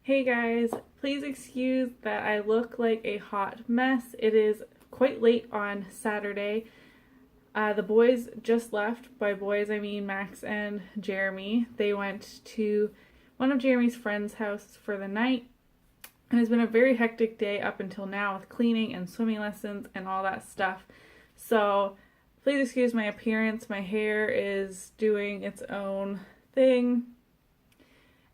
Hey guys, please excuse that I look like a hot mess. It is quite late on Saturday. The boys just left. By boys, I mean Max and Jeremy. They went to one of Jeremy's friends' house for the night. And it's been a very hectic day up until now with cleaning and swimming lessons and all that stuff. So please excuse my appearance. My hair is doing its own thing.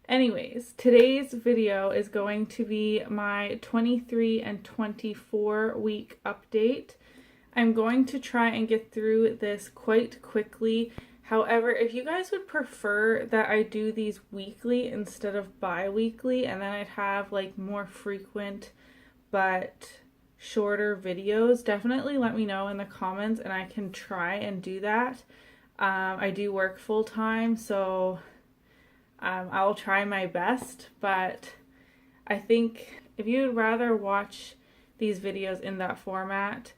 Anyways, today's video is going to be my 23 and 24 week update. I'm going to try and get through this quite quickly. However, if you guys would prefer that I do these weekly instead of bi-weekly, and then I'd have like more frequent but shorter videos, definitely let me know in the comments and I can try and do that. I do work full time, so I'll try my best, but I think if you'd rather watch these videos in that format,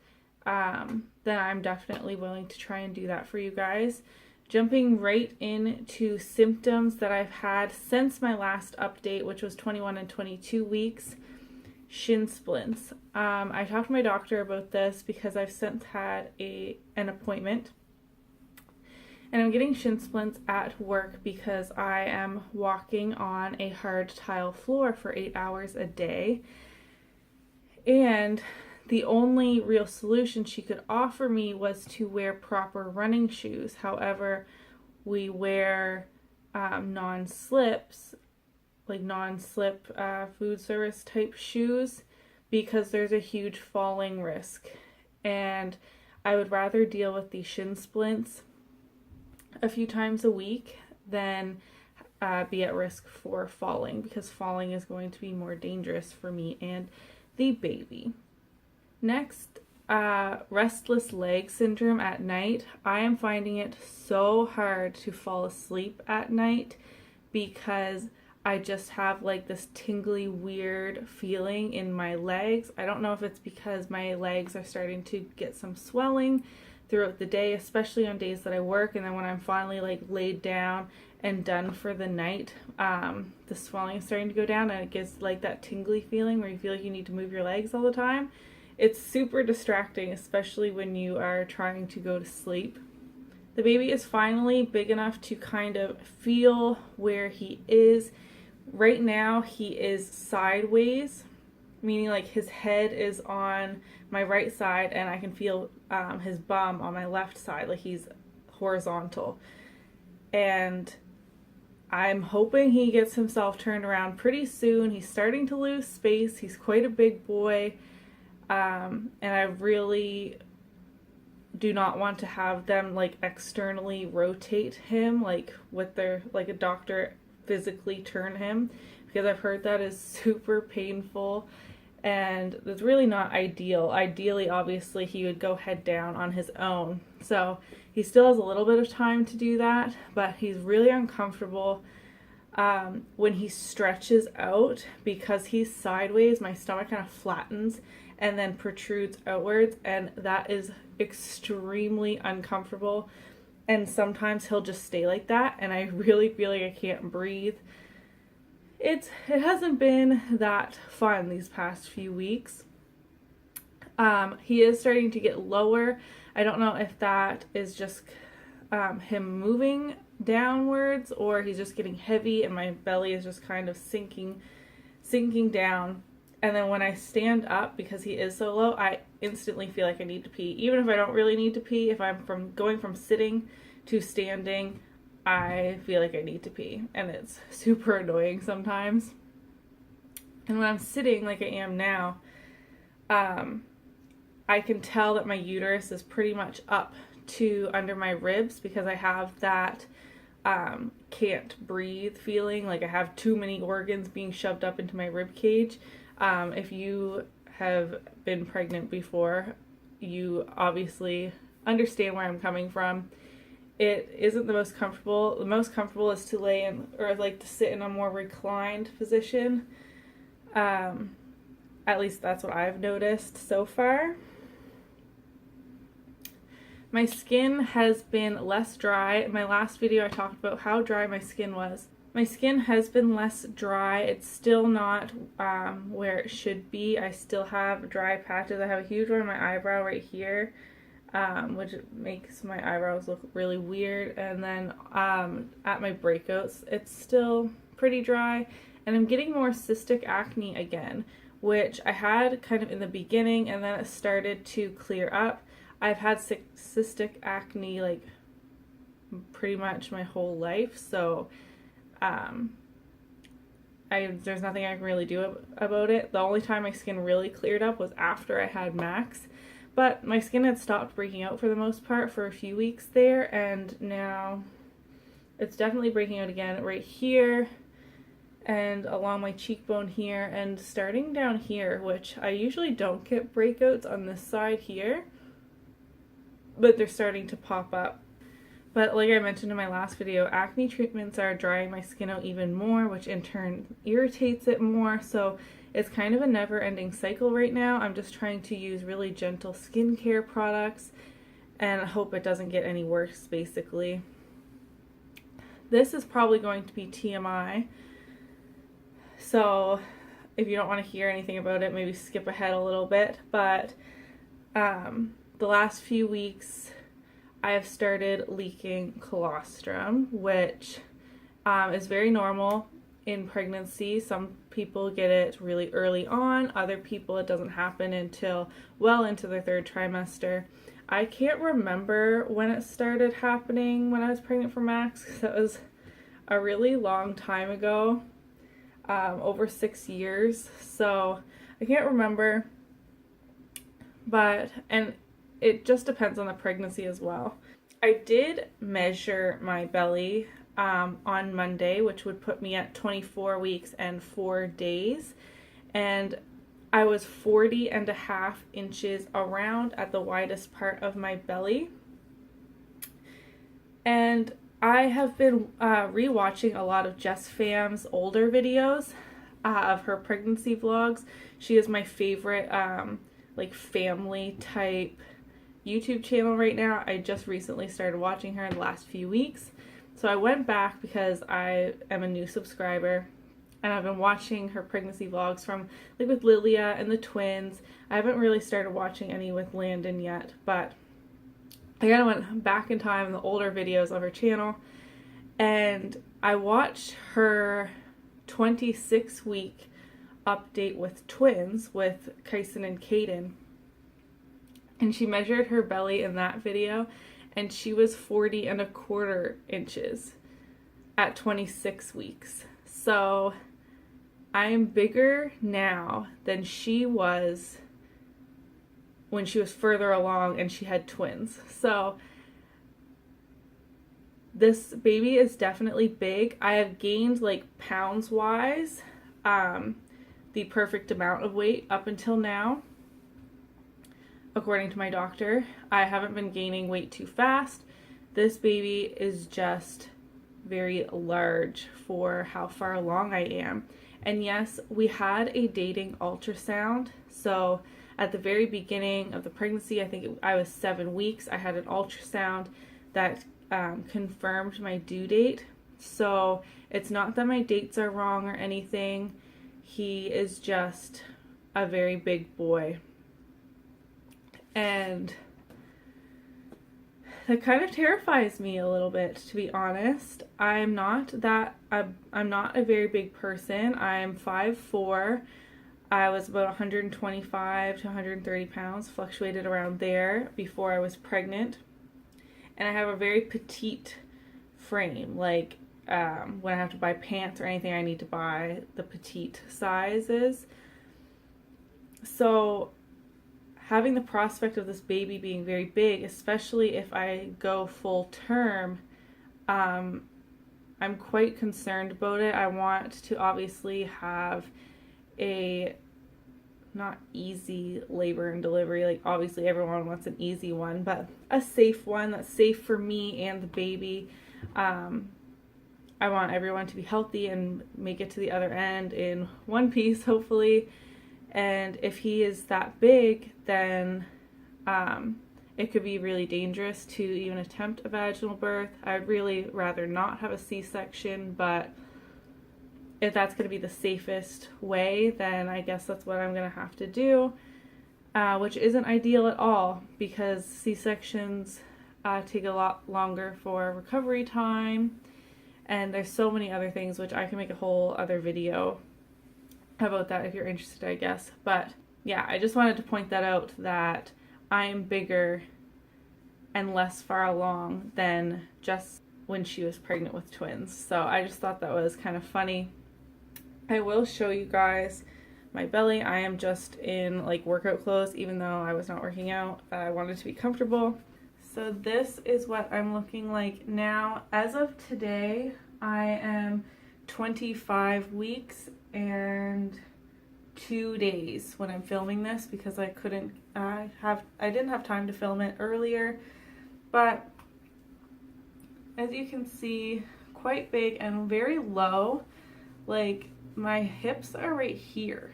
then I'm definitely willing to try and do that for you guys. Jumping right into symptoms that I've had since my last update, which was 21 and 22 weeks, shin splints. I talked to my doctor about this because I've since had an appointment. And I'm getting shin splints at work because I am walking on a hard tile floor for 8 hours a day. And the only real solution she could offer me was to wear proper running shoes. However, we wear non-slips, like non-slip food service type shoes, because there's a huge falling risk. And I would rather deal with the shin splints a few times a week than be at risk for falling, because falling is going to be more dangerous for me and the baby. Next, restless leg syndrome at night. I am finding it so hard to fall asleep at night because I just have like this tingly, weird feeling in my legs. I don't know if it's because my legs are starting to get some swelling throughout the day, especially on days that I work, and then when I'm finally like laid down and done for the night, the swelling is starting to go down and it gives like that tingly feeling where you feel like you need to move your legs all the time. It's super distracting, especially when you are trying to go to sleep. The baby is finally big enough to kind of feel where he is. Right now he is sideways, meaning like his head is on my right side and I can feel his bum on my left side, like he's horizontal. And I'm hoping he gets himself turned around pretty soon. He's starting to lose space. He's quite a big boy. And I really do not want to have them like externally rotate him, like with their, like a doctor physically turn him, because I've heard that is super painful and that's really not ideal. Ideally, obviously, he would go head down on his own. So he still has a little bit of time to do that, but he's really uncomfortable when he stretches out. Because he's sideways, my stomach kind of flattens and then protrudes outwards, and that is extremely uncomfortable. And sometimes he'll just stay like that and I really feel like I can't breathe. It hasn't been that fun these past few weeks. He is starting to get lower. I don't know if that is just him moving downwards or he's just getting heavy and my belly is just kind of sinking down. And then when I stand up, because he is so low, I instantly feel like I need to pee. Even if I don't really need to pee, if I'm going from sitting to standing, I feel like I need to pee, and it's super annoying sometimes. And when I'm sitting like I am now, I can tell that my uterus is pretty much up to under my ribs, because I have that can't breathe feeling, like I have too many organs being shoved up into my rib cage. If you have been pregnant before, you obviously understand where I'm coming from. It isn't the most comfortable. The most comfortable is to lay in, or like to sit in a more reclined position. At least that's what I've noticed so far. My skin has been less dry. In my last video I talked about how dry my skin was. My skin has been less dry. It's still not where it should be. I still have dry patches. I have a huge one on my eyebrow right here, which makes my eyebrows look really weird. And then at my breakouts, it's still pretty dry. And I'm getting more cystic acne again, which I had kind of in the beginning, and then it started to clear up. I've had cystic acne like pretty much my whole life, so there's nothing I can really do about it. The only time my skin really cleared up was after I had Max, but my skin had stopped breaking out for the most part for a few weeks there, and now it's definitely breaking out again right here and along my cheekbone here and starting down here, which I usually don't get breakouts on this side here, but they're starting to pop up. But like I mentioned in my last video, acne treatments are drying my skin out even more, which in turn irritates it more. So it's kind of a never-ending cycle right now. I'm just trying to use really gentle skincare products and hope it doesn't get any worse, basically. This is probably going to be TMI. So if you don't want to hear anything about it, maybe skip ahead a little bit. But the last few weeks, I have started leaking colostrum, which is very normal in pregnancy. Some people get it really early on. Other people, it doesn't happen until well into their third trimester. I can't remember when it started happening when I was pregnant for Max, because that was a really long time ago, over 6 years. So I can't remember, and it just depends on the pregnancy as well. I did measure my belly on Monday, which would put me at 24 weeks and 4 days. And I was 40.5 inches around at the widest part of my belly. And I have been rewatching a lot of Jess Pham's older videos of her pregnancy vlogs. She is my favorite like family type YouTube channel right now. I just recently started watching her in the last few weeks. So I went back because I am a new subscriber, and I've been watching her pregnancy vlogs from like with Lilia and the twins. I haven't really started watching any with Landon yet, but I kind of went back in time in the older videos of her channel, and I watched her 26-week update with twins with Kyson and Caden. And she measured her belly in that video, and she was 40.25 inches at 26 weeks. So I am bigger now than she was when she was further along and she had twins. So this baby is definitely big. I have gained, like, pounds wise, the perfect amount of weight up until now. According to my doctor, I haven't been gaining weight too fast. This baby is just very large for how far along I am. And yes, we had a dating ultrasound. So at the very beginning of the pregnancy, I think I was 7 weeks, I had an ultrasound that confirmed my due date. So it's not that my dates are wrong or anything. He is just a very big boy. And that kind of terrifies me a little bit, to be honest. I'm not a very big person. I'm 5'4". I was about 125 to 130 pounds, fluctuated around there before I was pregnant. And I have a very petite frame. Like, when I have to buy pants or anything, I need to buy the petite sizes. So having the prospect of this baby being very big, especially if I go full term, I'm quite concerned about it. I want to obviously have a not easy labor and delivery. Like, obviously everyone wants an easy one, but a safe one that's safe for me and the baby. I want everyone to be healthy and make it to the other end in one piece, hopefully. And if he is that big, then it could be really dangerous to even attempt a vaginal birth. I'd really rather not have a C-section, but if that's going to be the safest way, then I guess that's what I'm going to have to do, which isn't ideal at all because C-sections take a lot longer for recovery time, and there's so many other things, which I can make a whole other video about that if you're interested, I guess. But yeah, I just wanted to point that out, that I'm bigger and less far along than just when she was pregnant with twins. So I just thought that was kind of funny. I will show you guys my belly. I am just in like workout clothes, even though I was not working out. I wanted to be comfortable. So this is what I'm looking like now. As of today, I am 25 weeks and 2 days when I'm filming this, because I didn't have time to film it earlier. But as you can see, quite big and very low. Like my hips are right here.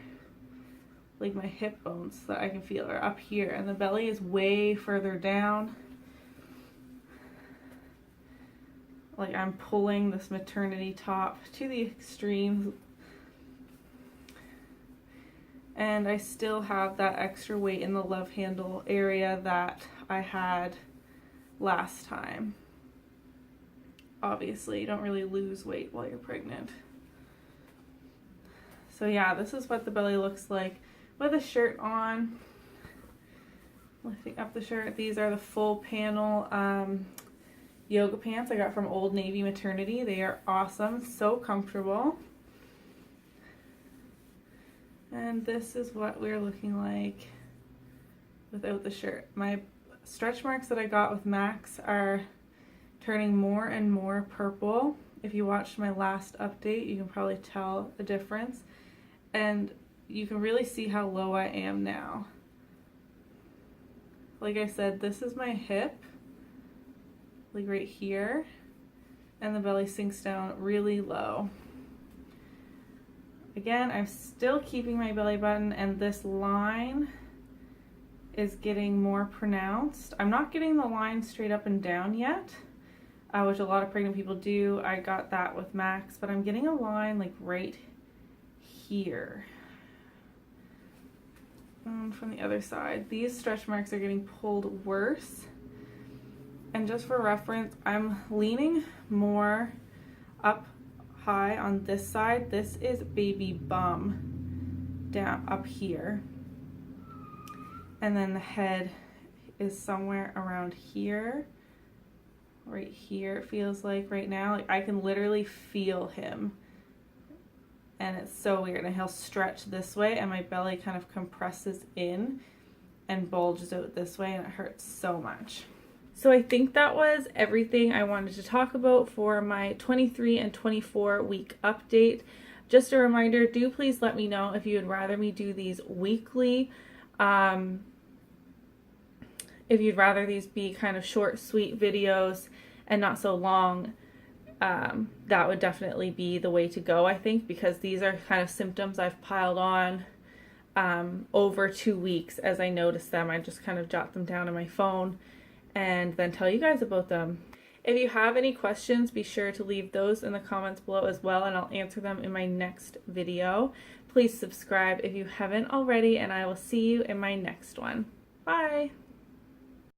Like my hip bones that I can feel are up here, and the belly is way further down. Like I'm pulling this maternity top to the extreme. And I still have that extra weight in the love handle area that I had last time. Obviously, you don't really lose weight while you're pregnant. So yeah, this is what the belly looks like with a shirt on. Lifting up the shirt. These are the full panel yoga pants I got from Old Navy Maternity. They are awesome, so comfortable. And this is what we're looking like without the shirt. My stretch marks that I got with Max are turning more and more purple. If you watched my last update, you can probably tell the difference. And you can really see how low I am now. Like I said, this is my hip, like right here, and the belly sinks down really low. Again, I'm still keeping my belly button, and this line is getting more pronounced. I'm not getting the line straight up and down yet, which a lot of pregnant people do. I got that with Max, but I'm getting a line like right here. From the other side, these stretch marks are getting pulled worse. And just for reference, I'm leaning more up high on this side. This is baby bum down up here, and then the head is somewhere around here, right here. It feels like right now, like I can literally feel him, and it's so weird. And he'll stretch this way, and my belly kind of compresses in and bulges out this way, and it hurts so much. So I think that was everything I wanted to talk about for my 23 and 24 week update. Just a reminder, do please let me know if you would rather me do these weekly. If you'd rather these be kind of short, sweet videos and not so long, that would definitely be the way to go, I think, because these are kind of symptoms I've piled on over 2 weeks. As I notice them, I just kind of jot them down on my phone and then tell you guys about them. If you have any questions, be sure to leave those in the comments below as well, and I'll answer them in my next video. Please subscribe if you haven't already, and I will see you in my next one. Bye!